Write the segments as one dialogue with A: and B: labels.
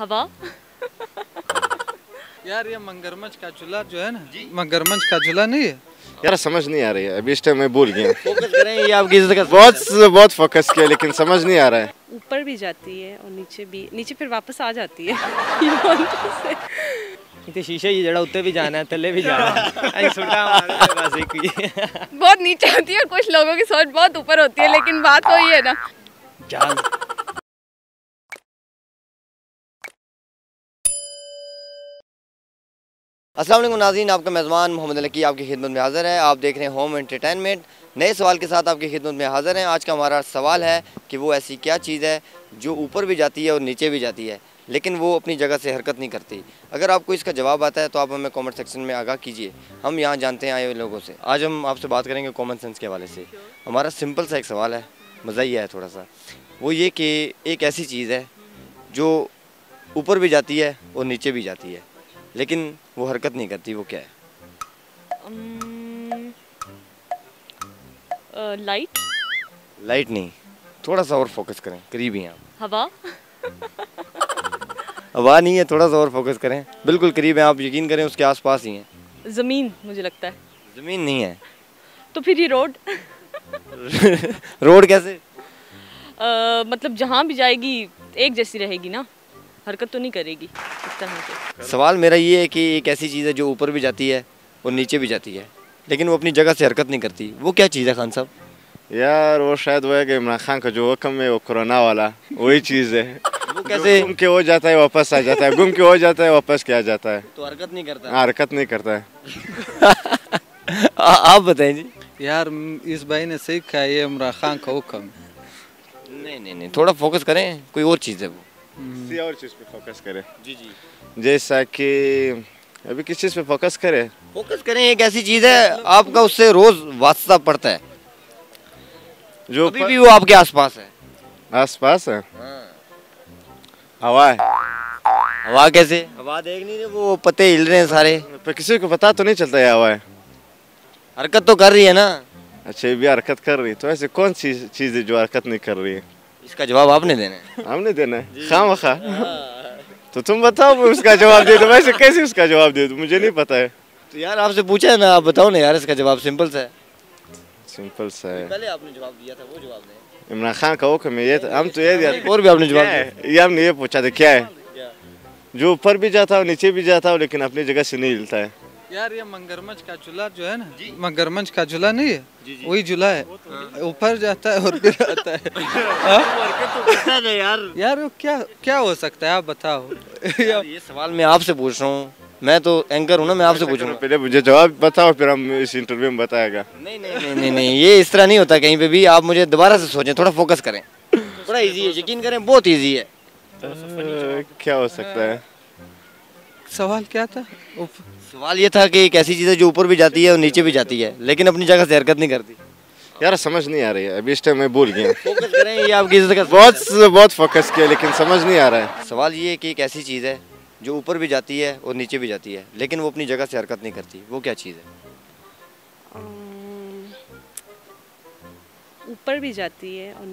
A: हवा।
B: यार ये मगरमच्छ का झूला जो है ना, मगरमच्छ का झूला नहीं है
C: यार, समझ नहीं आ रही है अभी इस टाइम, मैं भूल गया।
D: फोकस करें, ये आपकी इज्जत का
C: बहुत फोकस किया लेकिन समझ नहीं आ रहा है।
A: ऊपर भी जाती है और नीचे भी, नीचे फिर वापस आ जाती है। You want to say?
D: इतने शीशे ही जड़ा, उत्ते भी जाना है, थल्ले भी जाना है। ऐसे सुल्टा मारने के पास एक ही।
E: बहुत नीचे होती है, कुछ लोगों की सोच बहुत ऊपर होती है, लेकिन बात तो ये है ना।
D: जान। अस्सलाम वालेकुम नाज़रीन, आपका मेज़बान मोहम्मद लकी आपकी खिदमत में हाज़िर है। आप देख रहे हैं होम एंटरटेनमेंट। नए सवाल के साथ आपकी खिदमत में हाज़िर हैं। आज का हमारा सवाल है कि वो ऐसी क्या चीज़ है जो ऊपर भी जाती है और नीचे भी जाती है, लेकिन वो अपनी जगह से हरकत नहीं करती। अगर आपको इसका जवाब आता है तो आप हमें कमेंट सेक्शन में आगाह कीजिए। हम यहाँ जानते हैं आए हुए लोगों से। आज हम आपसे बात करेंगे कॉमन सेंस के हवाले से। हमारा सिंपल सा एक सवाल है, मज़ा ही है थोड़ा सा। वो ये कि एक ऐसी चीज़ है जो ऊपर भी जाती है और नीचे भी जाती है, लेकिन वो हरकत नहीं करती। वो क्या है?
A: लाइट।
D: लाइट नहीं, थोड़ा सा और फोकस करें, करीब ही हैं आप।
A: हवा।
D: हवा नहीं है, थोड़ा सा और फोकस करें, बिल्कुल करीब हैं आप, यकीन करें उसके आसपास ही हैं।
A: जमीन मुझे लगता है।
D: ज़मीन नहीं है।
A: तो फिर ये रोड।
D: रोड कैसे?
A: मतलब जहाँ भी जाएगी एक जैसी रहेगी ना, हरकत तो नहीं करेगी इस तरह से।
D: सवाल मेरा ये है कि एक ऐसी चीज़ है जो ऊपर भी जाती है और नीचे भी जाती है, लेकिन वो अपनी जगह से हरकत नहीं करती। वो क्या चीज़ है खान साहब?
C: यार वो शायद वो है कि इमरान खान का जो हुक्म है वो कोरोना वाला, वही चीज़ है।
D: वो कैसे?
C: गुम के हो जाता है वापस आ जाता है, गुम के हो जाता है वापस क्या जाता है,
D: तो हरकत नहीं करता।
C: हरकत नहीं करता है।
D: आप बताएं जी।
B: यार इस भाई ने सही कहा, ये इमरान खान का हुक्म है।
D: नहीं, थोड़ा फोकस करें, कोई और चीज़ है वो।
C: किसी और चीज़ पे फोकस करें।
D: जी।
C: जैसा कि अभी किस चीज़ पे फोकस करें?
D: फोकस करें, एक ऐसी चीज़ है आपका उससे रोज़ वास्ता पड़ता है,
C: जो
D: अभी भी वो आपके आसपास है।
C: आसपास है। हवा है।
D: हवा कैसे? हवा देख नहीं रहे, वो पत्ते हिल रहे हैं सारे।
C: पर किसी को पता तो नहीं चलता ये हवा है।
D: हरकत तो कर रही है ना।
C: अच्छा, ये भी हरकत कर रही है, तो ऐसे कौन सी चीज़ है जो हरकत नहीं कर रही है?
D: इसका जवाब आपने देना है।
C: हमने देना है खामखा। तो तुम बताओ, मैं उसका जवाब दे दूं। वैसे कैसे उसका जवाब दे दूं, मुझे नहीं पता है।
D: तो यार आपसे पूछा है ना, आप बताओ ना यार, इसका जवाब सिंपल सा है।
C: सिंपल सा है।
D: पहले आपने जवाब दिया था, वो जवाब दें।
C: इमरान खान का हुक्म है, ये हम तो ये दिया।
D: और भी आपने जवाब
C: क्या
D: दिया।
C: है? ये हमने ये पूछा था क्या है, जो ऊपर भी जाता है नीचे भी जाता है, लेकिन अपनी जगह से नहीं हिलता है।
B: यार ये मगरमच्छ का झूला जो है ना, मगरमच्छ का झूला नहीं है, वही झूला है। ऊपर जाता है और फिर आता है। यार वो क्या हो सकता है, आप बताओ।
D: यार ये सवाल मैं आपसे पूछ रहा हूँ, मैं तो एंकर हूँ ना, मैं आपसे पूछूंगा।
C: पहले मुझे जवाब बताओ, फिर हम इस इंटरव्यू में बताएगा।
D: नहीं, ये इस तरह नहीं होता कहीं पे भी। आप मुझे दोबारा से सोचें, थोड़ा फोकस करें। थोड़ा इजी है, यकीन करें, बहुत इजी है।
C: क्या हो सकता है?
B: सवाल क्या था?
D: सवाल ये था कि एक ऐसी चीज़ है जो ऊपर भी जाती है और नीचे भी जाती है, लेकिन अपनी जगह से हरकत नहीं करती।
C: यार समझ नहीं आ रही है अभी इस टाइम, मैं भूल गया।
D: फोकस करें, ये आपकी इज्जत का
C: बहुत फोकस किया लेकिन समझ नहीं आ रहा है।
D: सवाल ये है कि एक ऐसी चीज़ है जो ऊपर भी जाती है और नीचे भी जाती है, लेकिन वो अपनी जगह से हरकत नहीं करती। वो क्या चीज़ है?
A: ऊपर भी जाती है और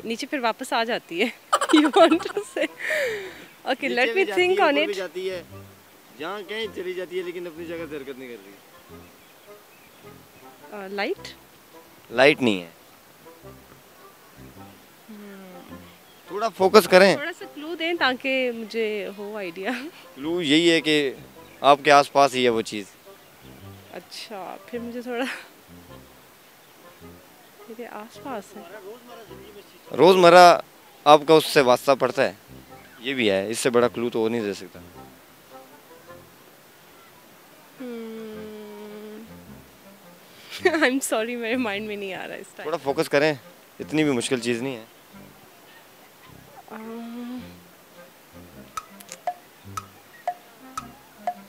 A: नीचे फिर वापस आ जाती है। You want to say? Okay, let me think on it.
D: जाती है, जहाँ कहीं चली जाती है, लेकिन अपनी जगह से हरकत नहीं कर रही।
A: लाइट।
D: लाइट नहीं है, थोड़ा फोकस करें।
A: थोड़ा सा क्लू दें ताकि मुझे हो आइडिया।
D: क्लू यही है कि आपके आसपास ही है वो चीज़।
A: अच्छा, फिर मुझे थोड़ा, मेरे आसपास है।
D: रोज़मर्रा आपका उससे वास्ता पड़ता है, ये भी है। इससे बड़ा क्लू तो हो नहीं दे सकता।
A: I'm sorry, मेरे माइंड में नहीं आ रहा इस टाइम।
D: थोड़ा फोकस करें, इतनी भी मुश्किल चीज़ नहीं है।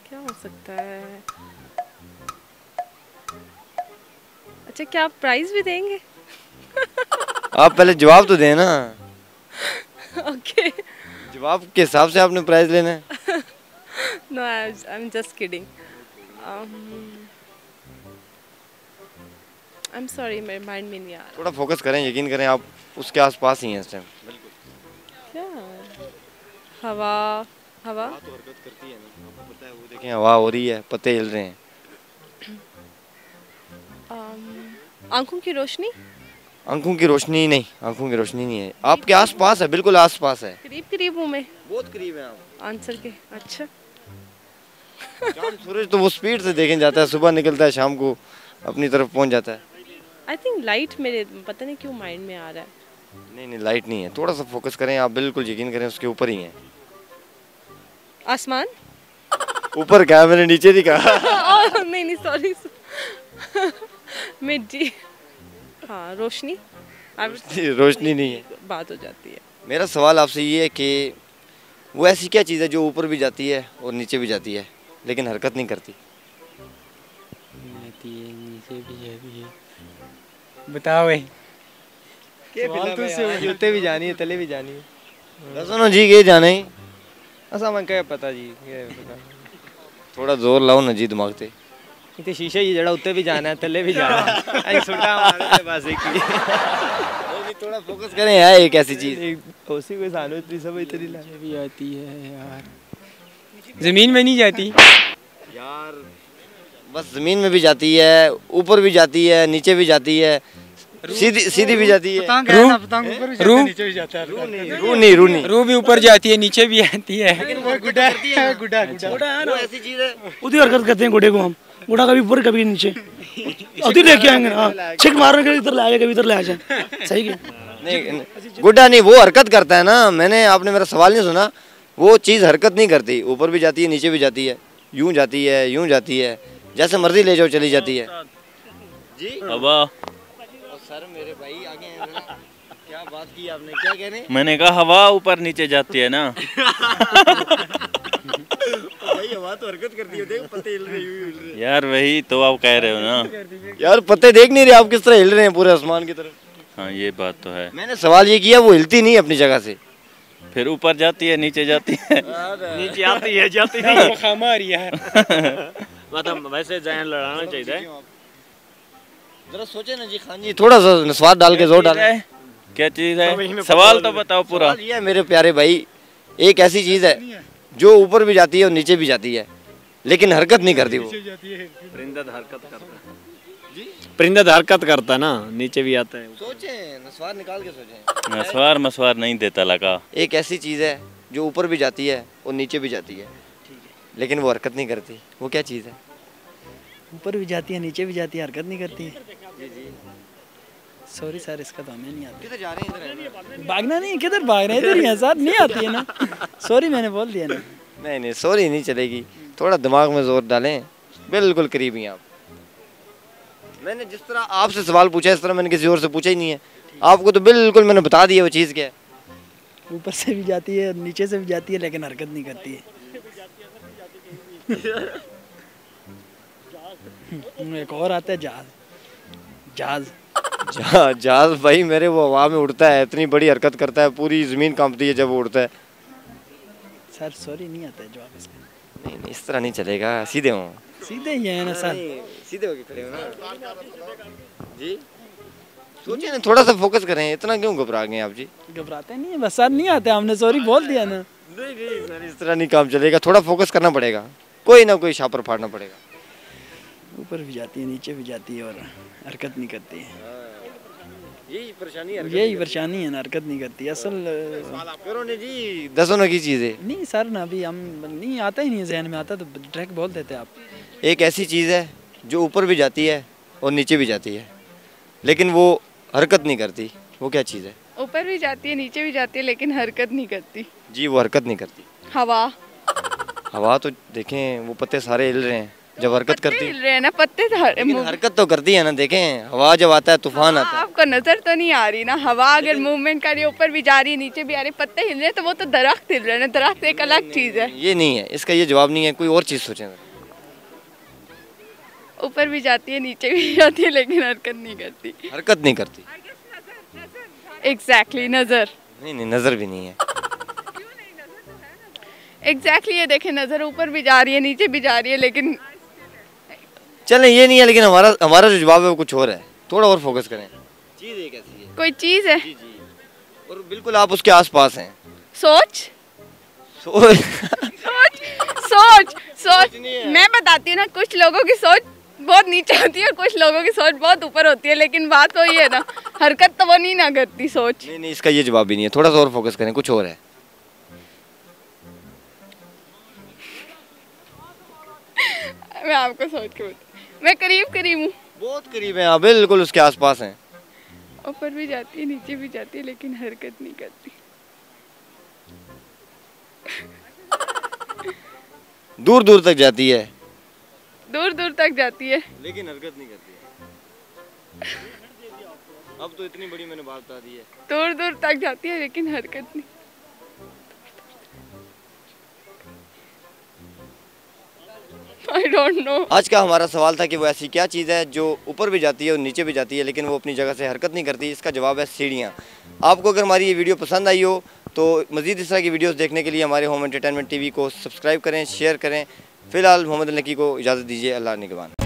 A: क्या हो सकता है? अच्छा, क्या आप प्राइस भी देंगे?
D: आप पहले जवाब तो दें ना।
A: ओके।
D: जवाब के हिसाब से आपने प्राइस लेना है।
A: No, I'm just kidding. I'm sorry, मेरे माइंड में नहीं आ रहा।
D: थोड़ा फोकस करें, यकीन करें, आप उसके आसपास ही हैं इस टाइम।
A: क्या? हवा हवा
D: तो हरकत करती है ना, आपको पता है। वो देखें हवा हो रही है, पत्ते हिल रहे हैं।
A: आंखों की रोशनी।
D: आंखों की रोशनी नहीं, आंखों की रोशनी नहीं है। आपके आसपास है, बिल्कुल आसपास है।
A: करीब करीब हूँ मैं
D: बहुत करीब है आप
A: आंसर के। अच्छा
D: चांद सूरज तो वो स्पीड से देखे जाता है, सुबह निकलता है शाम को अपनी तरफ पहुंच जाता है।
A: आई थिंक लाइट, मेरे पता नहीं क्यों माइंड में आ रहा है।
D: नहीं नहीं, लाइट नहीं है, थोड़ा सा फोकस करें आप, बिल्कुल यकीन करें उसके ऊपर ही है।
A: आसमान।
D: ऊपर क्या, मैंने नीचे नहीं कहा।
A: नहीं नहीं सॉरी। मिट्टी। हाँ रोशनी।
D: रोशनी नहीं है,
A: बात हो जाती है।
D: मेरा सवाल आपसे ये है कि वो ऐसी क्या चीज़ है जो ऊपर भी जाती है और नीचे भी जाती है लेकिन हरकत नहीं करती?
F: नीचे भी जाती है। बताओ
B: जूते भी जानी है, तले भी जानी है।
D: सुनो जी, ये जाने ही
B: ऐसा मन क्या पता जी, क्या पता।
D: थोड़ा जोर लाओ ना जी दिमाग से।
B: इतने शीशे ही जड़ा, उत्ते भी जाना है, तले भी जाना है। आई सुटा हमारे पास एक ही।
D: थोड़ा फोकस करें यार, एक ऐसी चीज़
B: उसी को सानो इतनी सब इतनी ला
F: भी आती है यार, जमीन में नहीं जाती
D: यार। बस जमीन में भी जाती है, ऊपर भी जाती है, नीचे भी जाती है, सीधी सीधी भी जाती है।
F: रू भी ऊपर जाती है, नीचे भी आती है।
D: वो ऐसी चीज़ है।
G: उधर हरकत करते हैं गुड्डे को हम। गुड्डा कभी ऊपर कभी नीचे उधर लेके आएंगे। हाँ छिक मारने के इधर ले आए, कभी इधर ले आ जाए। सही है।
D: नहीं गुड्डा नहीं, वो हरकत करता है ना। मैंने, आपने मेरा सवाल नहीं सुना। वो चीज़ हरकत नहीं करती, ऊपर भी जाती है, नीचे भी जाती है, यूं जाती है, यूं जाती है, जैसे मर्जी ले जाओ चली जाती है जी।
H: हवा।
D: सर मेरे भाई आगे हैं जरा। क्या बात की आपने, क्या कह रहे हैं?
H: मैंने कहा हवा ऊपर नीचे जाती है ना।
D: भाई हवा तो हरकत करती है, देखो पत्ते हिल रहे हैं।
H: यार वही तो आप कह रहे हो ना।
D: यार पत्ते देख नहीं रहे आप किस तरह हिल रहे हैं पूरे आसमान की तरफ।
H: हाँ ये बात तो है।
D: मैंने सवाल ये किया, वो हिलती नहीं अपनी जगह से।
H: फिर ऊपर जाती है, नीचे जाती है।
F: नीचे आती है, जाती नहीं। खामा रही है। मतलब वैसे जान लड़ाना चाहिए।
D: जरा सोचे ना जी खान जी, थोड़ा सा स्वाद डाल के जोर डाले।
H: क्या चीज है, सवाल तो बताओ पूरा।
D: ये है मेरे प्यारे भाई, एक ऐसी चीज है जो ऊपर भी जाती है और नीचे भी जाती है लेकिन हरकत नहीं करती। वो
F: परिंदा हरकत करता है। परिंदा हरकत करता है ना, नीचे भी आता है।
D: सोचे, नस्वार निकाल के सोचे।
H: नस्वार मसवार नहीं देता लगा।
D: एक ऐसी चीज है जो ऊपर भी जाती है और नीचे भी जाती है लेकिन वो हरकत नहीं करती। वो क्या चीज है?
G: ऊपर भी जाती है, नीचे भी जाती है, हरकत नहीं करती है। सॉरी सर, इसका तो हमें नहीं आता।
D: किधर जा रहे हैं?
G: भागना नहीं, किधर भाग रहे हैं, इधर ही है सर, नहीं आती है ना। सॉरी मैंने बोल दिया ना।
D: नहीं नहीं सॉरी नहीं चलेगी, थोड़ा दिमाग में जोर डालें। बिल्कुल करीब ही आप। मैंने जिस तरह आपसे सवाल पूछा इस तरह मैंने किसी और से पूछा ही नहीं है। आपको तो बिल्कुल मैंने बता दिया वो चीज़ क्या है।
G: ऊपर से भी जाती है, नीचे से भी जाती है लेकिन हरकत नहीं करती है। एक और आता है जहाज। जहाज
D: जहाज भाई मेरे, वो हवा में उड़ता है, इतनी बड़ी हरकत करता है, पूरी जमीन कांपती है जब वो उड़ता है।
G: सर सॉरी नहीं आता है जवाब इसका।
D: नहीं नहीं इस तरह नहीं चलेगा, सीधे हो।
G: सीधे ही है ना सर,
D: सीधे होके खड़े हो ना जी। सोचिए ना, थोड़ा सा फोकस करें, इतना क्यों घबरा गए आप जी?
G: घबराते नहीं है बस सर, नहीं आते, हमने सॉरी बोल दिया ना।
D: नहीं सर, इस तरह नहीं काम चलेगा, थोड़ा फोकस करना पड़ेगा, कोई ना कोई छापर फाड़ना पड़ेगा।
G: ऊपर भी जाती है, नीचे भी जाती है और हरकत नहीं करती है।
D: यही परेशानी है,
G: यही परेशानी है ना, हरकत नहीं करती असल।
D: करो ने जी, दसों की चीज़ है।
G: नहीं सर ना, अभी हम नहीं आता ही नहीं, जहन में आता तो डायरेक्ट बोल देते आप।
D: एक ऐसी चीज़ है जो ऊपर भी जाती है और नीचे भी जाती है लेकिन वो हरकत नहीं करती। वो क्या चीज़ है?
E: ऊपर भी जाती है, नीचे भी जाती है, लेकिन हरकत नहीं करती।
D: जी वो हरकत नहीं करती।
E: हवा।
D: हवा तो देखें, वो पत्ते सारे हिल रहे हैं जब हरकत करती
E: हिल रहे हैं ना पत्ते,
D: लेकिन हरकत तो करती है ना। देखें हवा जब आता है, तूफान आता है।
E: आपको नजर तो नहीं आ रही ना, हवा अगर मूवमेंट कर रही है, ऊपर भी जा रही है, नीचे भी आ रही है, पत्ते हिल रहे हैं, तो वो तो दरख्त हिल रहे हैं। दरख्त एक अलग चीज है।
D: ये नहीं है, इसका ये जवाब नहीं है, कोई और चीज़ सोचें।
E: ऊपर भी जाती है, नीचे भी जाती है, लेकिन हरकत नहीं करती।
D: हरकत नहीं करती।
E: एग्जैक्टली नजर।
D: नहीं नहीं नजर भी नहीं है।
E: एग्जैक्टली ये देखें, नजर ऊपर भी जा रही है, नीचे भी जा रही है, लेकिन
D: चलें ये नहीं है, लेकिन हमारा जो जवाब है वो कुछ और है। थोड़ा और फोकस करें। चीज़ एक ऐसी है।
E: कोई चीज है।
D: जी जी, और बिल्कुल आप उसके आसपास हैं।
E: सोच। सोच सोच सोच मैं बताती हूँ ना, कुछ लोगों की सोच बहुत नीचे होती है और कुछ लोगों की सोच बहुत ऊपर होती है, लेकिन बात तो ये है ना, हरकत तो वो नहीं ना करती सोच।
D: नहीं नहीं, इसका ये जवाब भी नहीं है, थोड़ा सा और फोकस करें, कुछ और है।
E: मैं आपको सोच के मैं करीब हूँ,
D: बहुत करीब है आप, बिल्कुल उसके आसपास हैं।
E: ऊपर भी जाती है नीचे भी जाती है लेकिन हरकत नहीं करती।
D: दूर दूर तक जाती है,
E: दूर दूर तक जाती है
D: लेकिन हरकत नहीं करती है। अब तो इतनी बड़ी मैंने बात बता दी है।
E: दूर दूर तक जाती है लेकिन हरकत नहीं। I don't know।
D: आज का हमारा सवाल था कि वो ऐसी क्या चीज़ है जो ऊपर भी जाती है और नीचे भी जाती है लेकिन वो अपनी जगह से हरकत नहीं करती। इसका जवाब है सीढ़ियाँ। आपको अगर हमारी ये वीडियो पसंद आई हो तो मज़ीद इस तरह की वीडियोस देखने के लिए हमारे होम एंटरटेनमेंट टीवी को सब्सक्राइब करें, शेयर करें। फ़िलहाल मोहम्मद नकी को इजाज़त दीजिए। अल्लाह निगहबान।